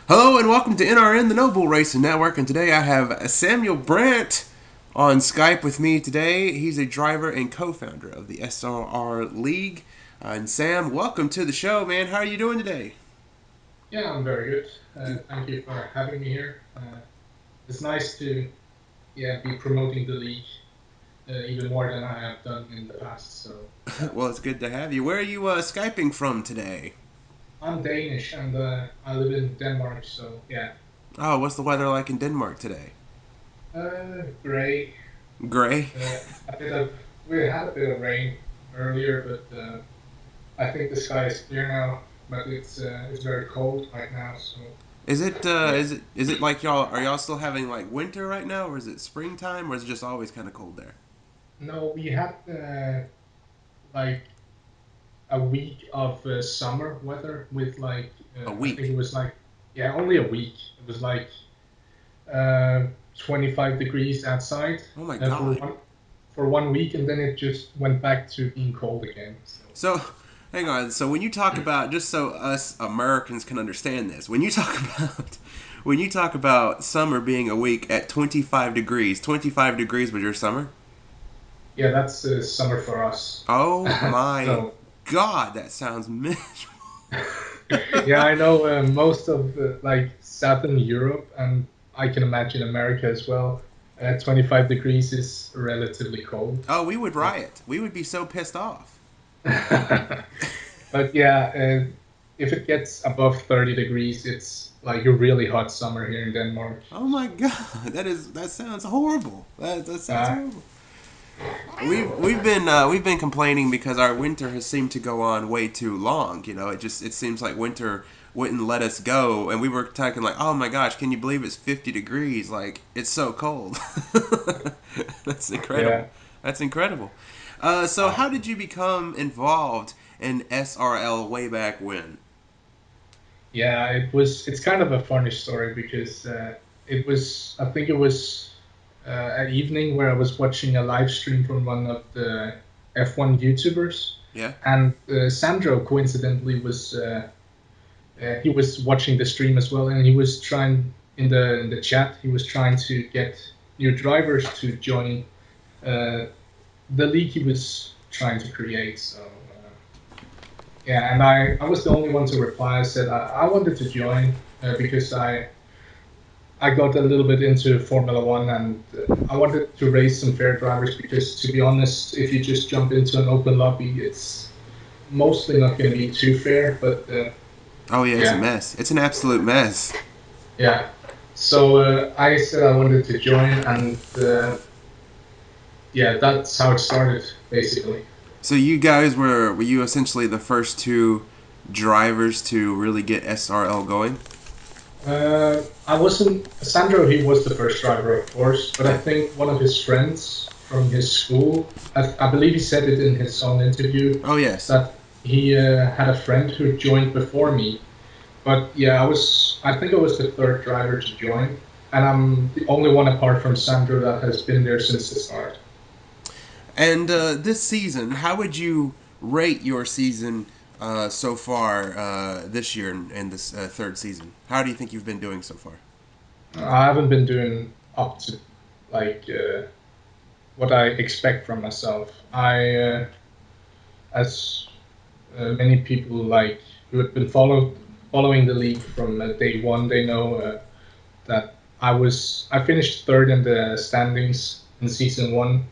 Hello and welcome to NRN, the Noble Racing Network, and today I have Samuel Brandt on Skype with me today. He's a driver and co-founder of the SRR League. And Sam, welcome to the show, man. How are you doing today? Yeah, I'm very good. Thank you for having me here. It's nice to be promoting the league even more than I have done in the past. So yeah, Well, it's good to have you. Where are you Skyping from today? I'm Danish and I live in Denmark. So yeah, Oh, what's the weather like in Denmark today? gray. Gray? A bit of We had a bit of rain earlier, but I think the sky is clear now. But it's very cold right now. So Is it yeah, is it like y'all still having like winter right now, or is it springtime, or is it just always kind of cold there? no, we had like a week of summer weather with A I think week. it was like only a week. It was like uh, 25 degrees outside Oh my uh, for God. one for 1 week, and then it just went back to being cold again. So So, hang on. So when you talk about, just so us Americans can understand this, when you talk about summer being a week at 25 degrees, 25 degrees was your summer? yeah, that's summer for us. Oh my So God, that sounds miserable. yeah, I know most of like Southern Europe, and I can imagine America as well. 25 degrees is relatively cold. Oh, we would So riot. We would be so pissed off. But yeah, if it gets above 30 degrees, it's like a really hot summer here in Denmark. Oh my God, that sounds horrible. That sounds Uh, horrible. We've been complaining because our winter has seemed to go on way too long. You know, it seems like winter wouldn't let us go, and we were talking like, oh my gosh, can you believe it's 50 degrees? Like it's so cold. That's incredible. yeah, That's incredible. So uh, how did you become involved in SRL way back when? yeah. It's kind of a funny story because I think it was an evening where I was watching a live stream from one of the F1 YouTubers, Yeah. and Sandro coincidentally he was watching the stream as well, and he was trying in the chat. He was trying to get new drivers to join the league he was trying to create. So yeah, and I was the only one to reply. I said I wanted to join because I got a little bit into Formula One, and I wanted to raise some fair drivers because, to be honest, if you just jump into an open lobby, it's mostly not going to be too fair. But Oh yeah, it's a yeah, mess. It's an absolute mess. yeah. So I said I wanted to join, and yeah, that's how it started, basically. So you guys were you essentially the first two drivers to really get SRL going? I wasn't Sandro. He was the first driver, of course, but I Yeah. think one of his friends from his school, I believe he said it in his own interview, Oh yes. that he had a friend who joined before me. But yeah, I think I was the third driver to join, and I'm the only one apart from Sandro that has been there since the start. And this season, how would you rate your season so far this year in this third season? How do you think you've been doing so far? I haven't been doing up to like what I expect from myself. As many people like who have been following the league from day one, they know that I finished third in the standings in season one.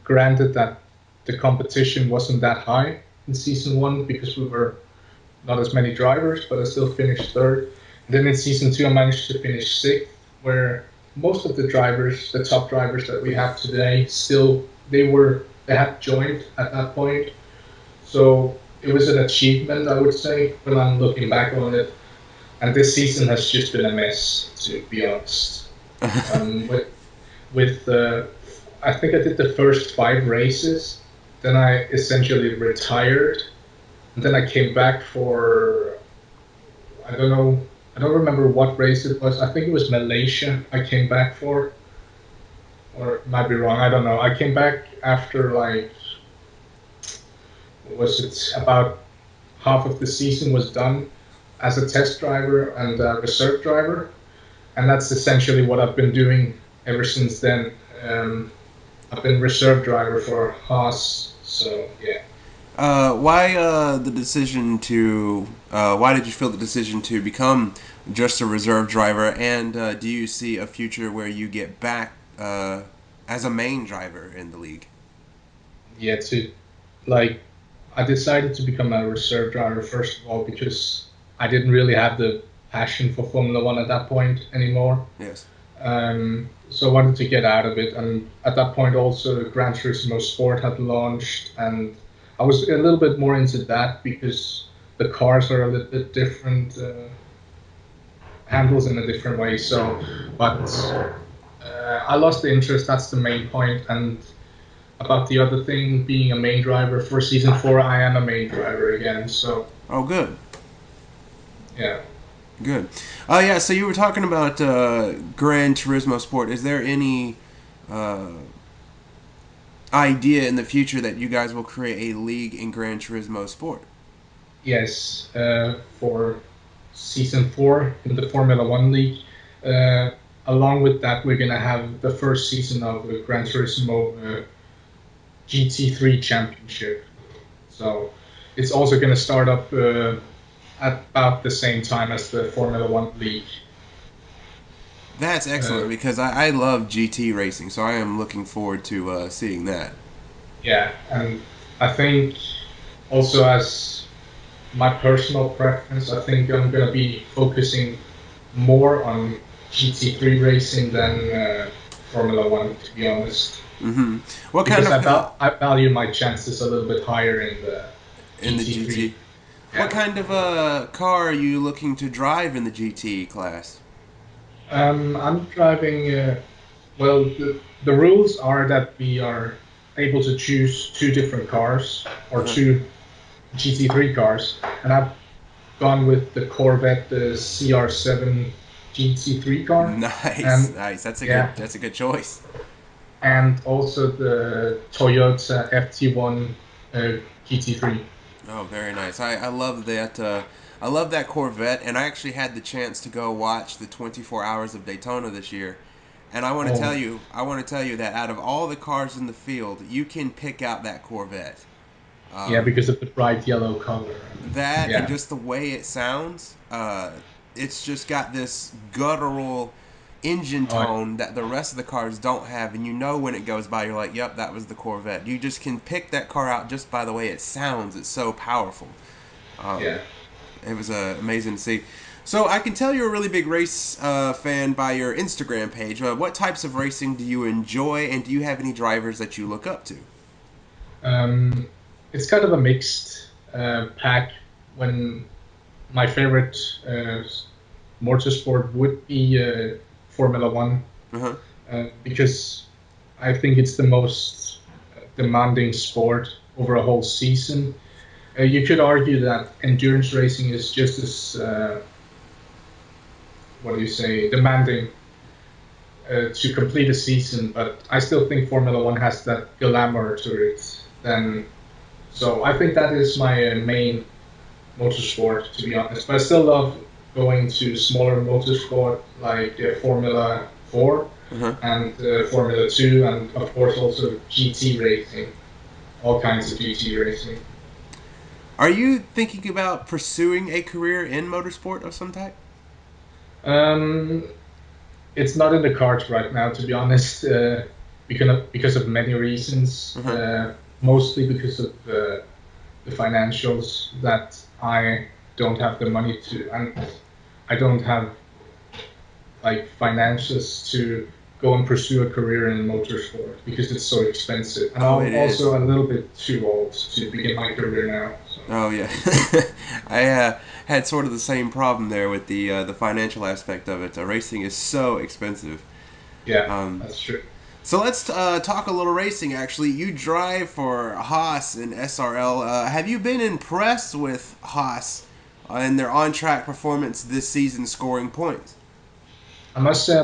Granted that the competition wasn't that high in season one because we were not as many drivers, but I still finished third. And then in season two, I managed to finish sixth, where most of the drivers, the top drivers that we have today, still they had joined at that point. So it was an achievement, I would say, when I'm looking back on it. And this season has just been a mess, to be honest. Um, with with I think I did the first five races, then I essentially retired, and then I came back for I don't know. I don't remember what race it was. I think it was Malaysia I came back for, or it might be wrong. I don't know. I came back after like, what was it? About half of the season was done. as a test driver and a reserve driver, and that's essentially what I've been doing ever since then. I've been reserve driver for Haas, so yeah. Why the decision to? Why did you feel the decision to become just a reserve driver? And do you see a future where you get back as a main driver in the league? Yeah, to like, I decided to become a reserve driver first of all because I didn't really have the passion for Formula One at that point anymore. Yes. So I wanted to get out of it, and at that point also Gran Turismo Sport had launched, and I was a little bit more into that because the cars are a little bit different, handles in a different way. So, but I lost the interest. That's the main point, and about the other thing, being a main driver for season 4, I am a main driver again. So Oh, good. yeah. Good. Yeah. So you were talking about Gran Turismo Sport. Is there any uh, idea in the future that you guys will create a league in Gran Turismo Sport? Yes, for season 4 in the Formula One League. Uh, Along with that, we're gonna have the first season of the Gran Turismo GT3 Championship. So it's also gonna start up at about the same time as the Formula One League. That's Uh, excellent because I love GT racing, so I am looking forward to seeing that. yeah, and I think also as my personal preference, I think I'm gonna be focusing more on GT3 racing than Formula One, to be honest, hmm What kind because of I value my chances a little bit higher in the in the GT? GT3. What Yeah. kind of car are you looking to drive in the GT class? I'm driving. Well, the rules are that we are able to choose two different cars or Uh-huh. two GT3 cars, and I've gone with the Corvette, the CR7 GT3 car, Nice, and nice. yeah, That's a good choice. and also the Toyota FT1 GT3. Oh, very nice. I love that. I love that Corvette, and I actually had the chance to go watch the 24 Hours of Daytona this year. And Oh, I want to tell you that out of all the cars in the field, you can pick out that Corvette. yeah, Um, because of the bright yellow color. that and Yeah. just the way it sounds, it's just got this guttural engine Oh, tone that the rest of the cars don't have, and you know when it goes by, you're like, "Yep, that was the Corvette." You just can pick that car out just by the way it sounds. It's so powerful. Um, yeah. it was amazing to see. So I can tell you're a really big race fan by your Instagram page. What types of racing do you enjoy, and do you have any drivers that you look up to? Um, it's kind of a mixed pack. When my favorite uh, motorsport would be Formula One, Uh huh. because I think it's the most demanding sport over a whole season. You could argue that endurance racing is just as what do you say, demanding to complete a season, but I still think Formula One has that glamour to it. Then, so I think that is my main motorsport, to be honest. But I still love going to smaller motorsport like Formula 4 Uh huh. and Formula 2, and of course also GT racing, all kinds of GT racing. Are you thinking about pursuing a career in motorsport of some type? Um, it's not in the cards right now, to be honest, because of many reasons. Uh huh. Mostly because of the financials that I don't have the money to, and I don't have like finances to go and pursue a career in motorsport because it's so expensive. And Oh, I'm it is. also a little bit too old to begin my career now. So Oh yeah, I had sort of the same problem there with the financial aspect of it. Racing is so expensive. yeah, Um, that's true. so let's talk a little racing. Actually, you drive for Haas and SRL. Have you been impressed with Haas and their on-track performance this season, scoring points? I must say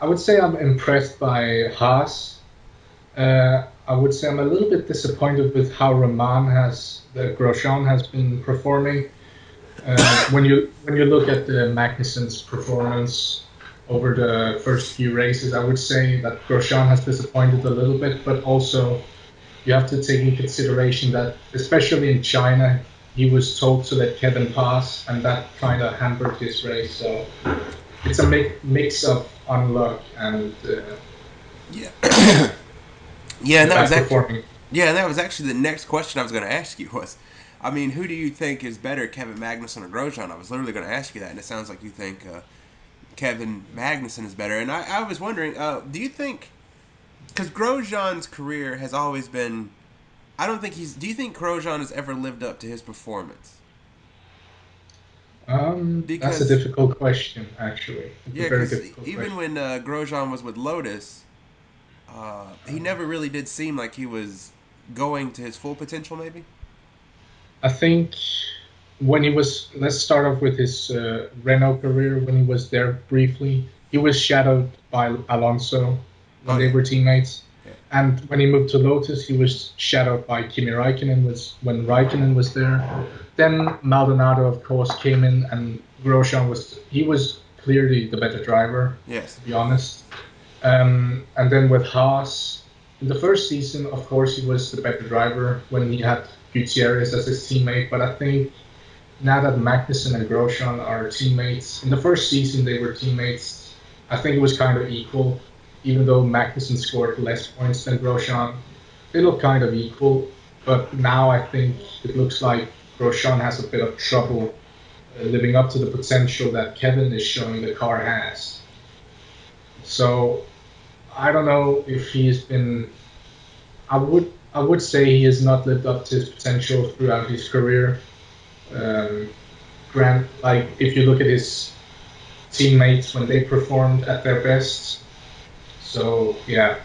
I would say I'm impressed by Haas. I would say I'm a little bit disappointed with how the Grosjean has been performing. When you look at the Magnussen's performance over the first few races, I would say that Grosjean has disappointed a little bit, but also you have to take into consideration that, especially in China, he was told to let Kevin pass, and that kind of hampered his race. So it's a mix of unluck and Yeah. Yeah, and the that was bad actually performing. yeah, and that was actually the next question I was going to ask you was, I mean, who do you think is better, Kevin Magnussen or Grosjean? I was literally going to ask you that, and it sounds like you think Kevin Magnussen is better. And I was wondering, do you think because Grosjean's career has always been, I don't think he's. Do you think Grosjean has ever lived up to his performance? That's a Because difficult question, actually. It's a yeah, very because difficult even question. when Grosjean was with Lotus, he Um, never really did seem like he was going to his full potential. Maybe. I think when he was, let's start off with his Renault career. When he was there briefly, he was shadowed by Alonso when Oh they yeah, were teammates. yeah. And when he moved to Lotus, he was shadowed by Kimi Raikkonen was when Raikkonen was there. Then Maldonado, of course, came in, and Grosjean was clearly the better driver, Yes. to be honest. And then with Haas, in the first season, of course, he was the better driver when he had Gutierrez as his teammate. But I think now that Magnussen and Grosjean are teammates, in the first season they were teammates. I think it was kind of equal, even though Magnussen scored less points than Grosjean. They look kind of equal, but now I think it looks like Grosjean has a bit of trouble living up to the potential that Kevin is showing the car has. So I don't know if he's been. I would say he has not lived up to his potential throughout his career. Um, Grant, like if you look at his teammates when they performed at their best. So yeah,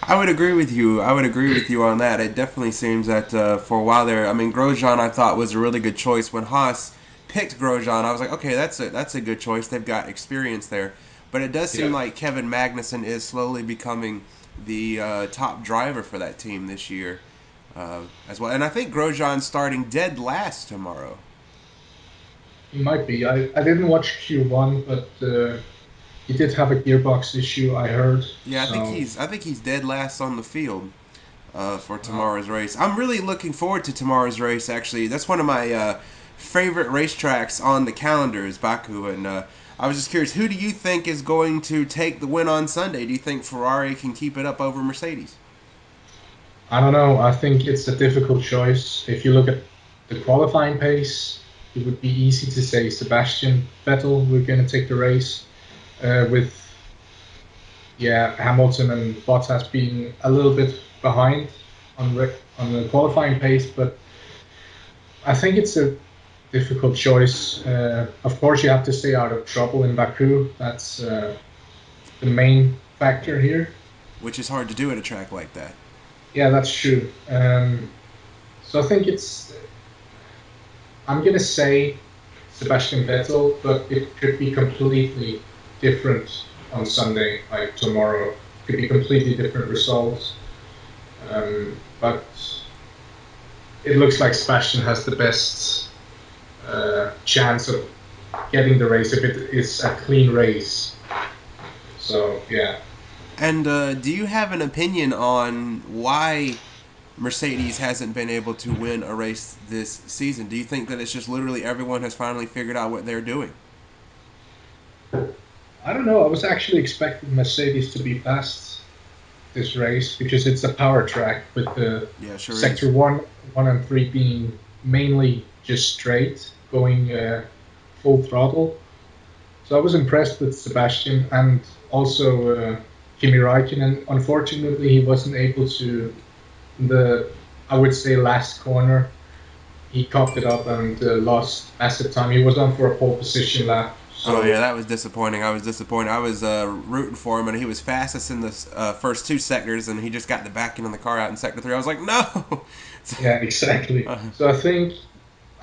I would agree with you. I would agree with you on that. It definitely seems that for a while there, I mean, Grosjean I thought was a really good choice. When Haas picked Grosjean, I was like, okay, that's a good choice. They've got experience there. But it does seem yeah, like Kevin Magnussen is slowly becoming the top driver for that team this year as well. And I think Grosjean's starting dead last tomorrow. he might be. I didn't watch Q1, but he did have a gearbox issue. I heard. Yeah, So I think he's dead last on the field for uh, tomorrow's race. I'm really looking forward to tomorrow's race. Actually, that's one of my favorite racetracks on the calendar is Baku, and I was just curious, who do you think is going to take the win on Sunday? Do you think Ferrari can keep it up over Mercedes? I don't know. I think it's a difficult choice. If you look at the qualifying pace, it would be easy to say Sebastian Vettel. We're going to take the race with Hamilton and Bottas being a little bit behind on the qualifying pace, but I think it's a difficult choice. Of course, you have to stay out of trouble in Baku. That's the main factor here. Which is hard to do at a track like that. Yeah, that's true. So I think it's. I'm gonna say Sebastian Vettel, but it could be completely different on Sunday, like tomorrow. Could be completely different results. But it looks like Sebastian has the best chance of getting the race if it is a clean race. So yeah, And do you have an opinion on why Mercedes hasn't been able to win a race this season? Do you think that it's just literally everyone has finally figured out what they're doing? I don't know. I was actually expecting Mercedes to be fast this race because it's a power track with the Yeah, sure is. sector one and three being mainly just straight, going full throttle. So I was impressed with Sebastian and also Kimi Raikkonen. Unfortunately, he wasn't able to the I would say last corner. He coughed it up and lost massive time. He was on for a pole position lap. Oh yeah, So that was disappointing. I was disappointed. I was rooting for him, and he was fastest in the first two sectors, and he just got the back end of the car out in sector three. I was like, no. yeah, exactly. uh, So I think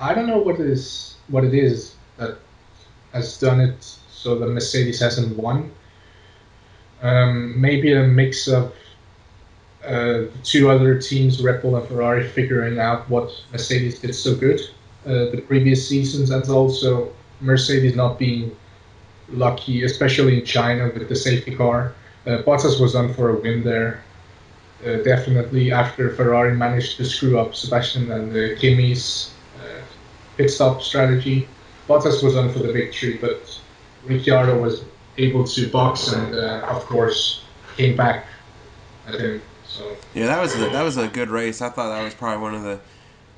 I don't know what it is that has done it so the Mercedes hasn't won. Maybe a mix of two other teams, Red Bull and Ferrari, figuring out what Mercedes did so good. the previous seasons, and also Mercedes not being lucky, especially in China with the safety car. Bottas was on for a win there, definitely after Ferrari managed to screw up Sebastian and Kimi's pit stop strategy. Bottas was on for the victory, but Ricciardo was able to box and, of course, came back at him. So Yeah, that was a good race. I thought that was probably one of the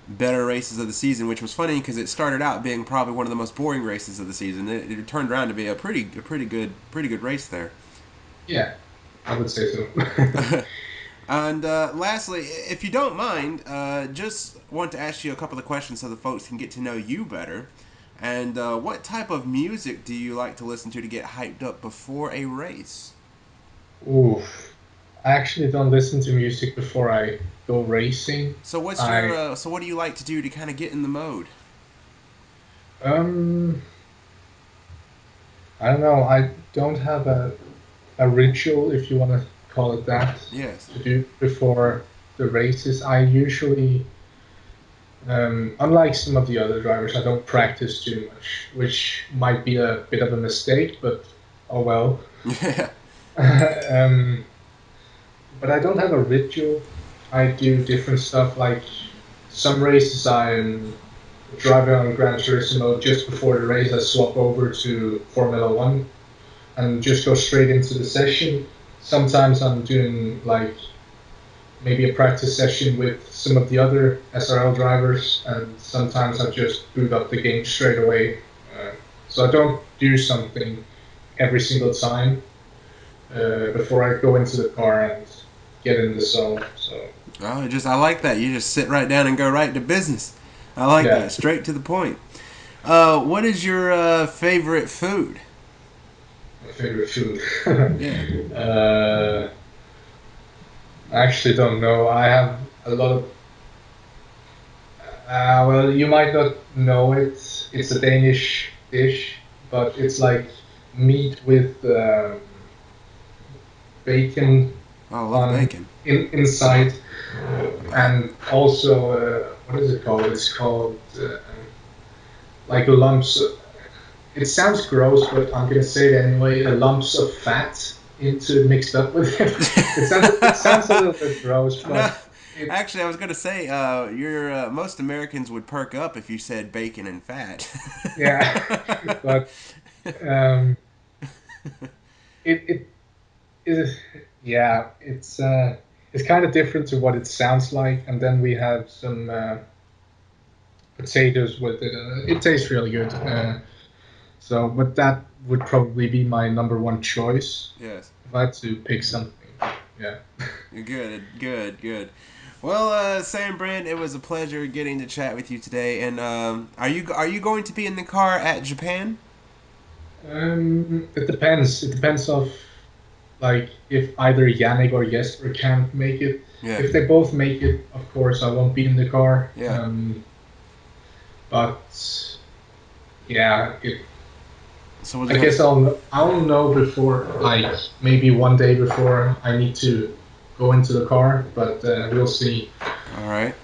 better races of the season, which was funny because it started out being probably one of the most boring races of the season. It turned around to be a pretty good race there. yeah, I would say so. And lastly, if you don't mind, just want to ask you a couple of questions so the folks can get to know you better. And what type of music do you like to listen to get hyped up before a race? Oof. I actually don't listen to music before I go racing. So what's your I so what do you like to do to kind of get in the mode? um I don't know. I don't have a ritual, if you want to call it that, Yes. to do before the races. I usually, unlike some of the other drivers, I don't practice too much, which might be a bit of a mistake, but oh well. Yeah. um, but I don't have a ritual. I do different stuff. Like some races, I'm driving on Gran Turismo. Just before the race, I swap over to Formula One and just go straight into the session. Sometimes I'm doing like maybe a practice session with some of the other SRL drivers, and sometimes I just boot up the game straight away. So I don't do something every single time before I go into the car and get in the zone. So Oh, I like that. You just sit right down and go right to business. I like yeah, that. Straight to the point. What is your favorite food? my favorite food. Yeah. uh, I actually don't know. I have a lot of. Well, you might not know it. It's a Danish dish, but it's like meat with bacon Oh, I love on bacon. inside, and also what is it called? It's called like lumps. It sounds gross, but I'm gonna say it anyway. Lumps of fat into mixed up with it. It sounds a little bit gross, No, but it actually, I was gonna say, your most Americans would perk up if you said bacon and fat. yeah. But um, it is, yeah, it's kind of different to what it sounds like, and then we have some potatoes with it. It tastes really good. So, but that would probably be my number one choice Yes. if I had to pick something. Yeah. Good, good, good. Well, Sam Brand, it was a pleasure getting to chat with you today. And are you going to be in the car at Japan? It depends. It depends of like if either Yannick or Jesper can't make it. Yeah, If they both make it, of course, I won't be in the car. yeah. But yeah, So we'll I just have guess to. I'll know before, like maybe one day before I need to go into the car. But we'll see. All right.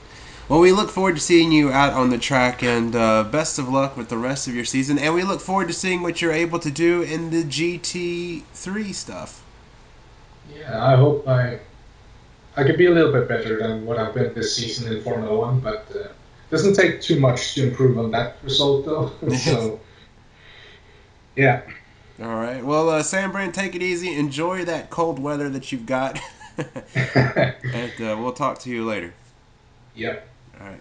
Well, we look forward to seeing you out on the track, and best of luck with the rest of your season. And we look forward to seeing what you're able to do in the GT3 stuff. Yeah, I hope I could be a little bit better than what I've been this season in Formula One, but doesn't take too much to improve on that result though. Yes. So yeah, All right. Well, Sam Brand, take it easy. Enjoy that cold weather that you've got. And we'll talk to you later. yep. All right.